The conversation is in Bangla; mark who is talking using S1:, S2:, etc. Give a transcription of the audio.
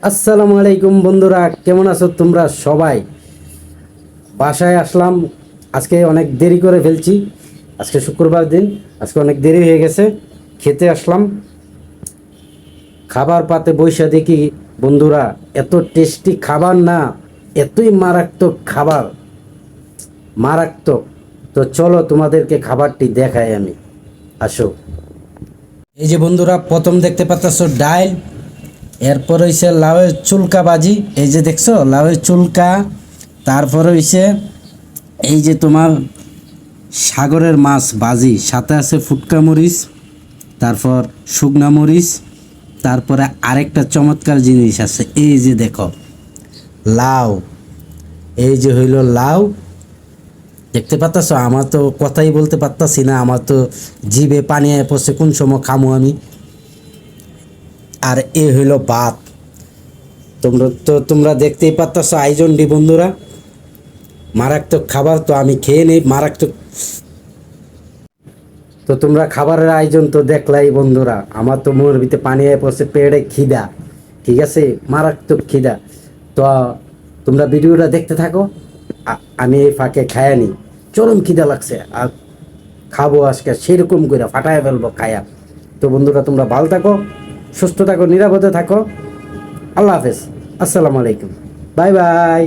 S1: আসসালামু আলাইকুম বন্ধুরা, কেমন আছো তোমরা সবাই? বাসায় আসলাম, আজকে অনেক দেরি করে ফেলছি। আজকে শুক্রবার দিন, আজকে অনেক দেরি হয়ে গেছে। খেতে আসলাম, খাবার পাতে বইসা দেখি বন্ধুরা, এত টেস্টি খাবার না, এতই মারাত্মক খাবার, মারাত্মক। তো চলো তোমাদেরকে খাবারটি দেখাই আমি, আসো। এই যে বন্ধুরা, প্রথম দেখতে পাচ্ছ ডাল, এরপর হইছে লাউয়ের চুলকা ভাজি, এই যে দেখছো লাউয়ের চুলকা। তারপরে হইছে এই যে তোমার সাগরের মাছ ভাজি, সাথে আছে ফুটকা মরিচ, তারপর শুকনা মরিচ। তারপরে আরেকটা চমৎকার জিনিস আছে, এই যে দেখো লাউ, এই যে হইল লাউ। দেখতে পাচ্ছ, আমার তো কথাই বলতে পারতাছি না, আমার তো জিভে পানি আয় পড়ছে, কোন সময় খামো আমি। আর এ হইল ভাত। তোমরা দেখতেই পাচ্ছ আয়োজনটি বন্ধুরা, মারাত্মক খাবার। তো আমি খেয়ে নিই মারাত্মক। তো তোমরা খাবারের আয়োজন তো দেখলাই বন্ধুরা, আমার তো মুখের ভিতরে পানি আয় পড়ছে, পেটে খিদা, ঠিক আছে, মারাত্মক খিদা। তো তোমরা ভিডিওটা দেখতে থাকো, আমি এই ফাঁকে খায়া নিই। চরম খিদা লাগছে, আর খাবো আজকে সেরকম করে ফাটায় ফেলবো খায়া। তো বন্ধুরা, তোমরা ভালো থাকো, সুস্থ থাকো, নিরাপদে থাকো। আল্লাহ হাফেজ, আসসালামু আলাইকুম, বাই বাই।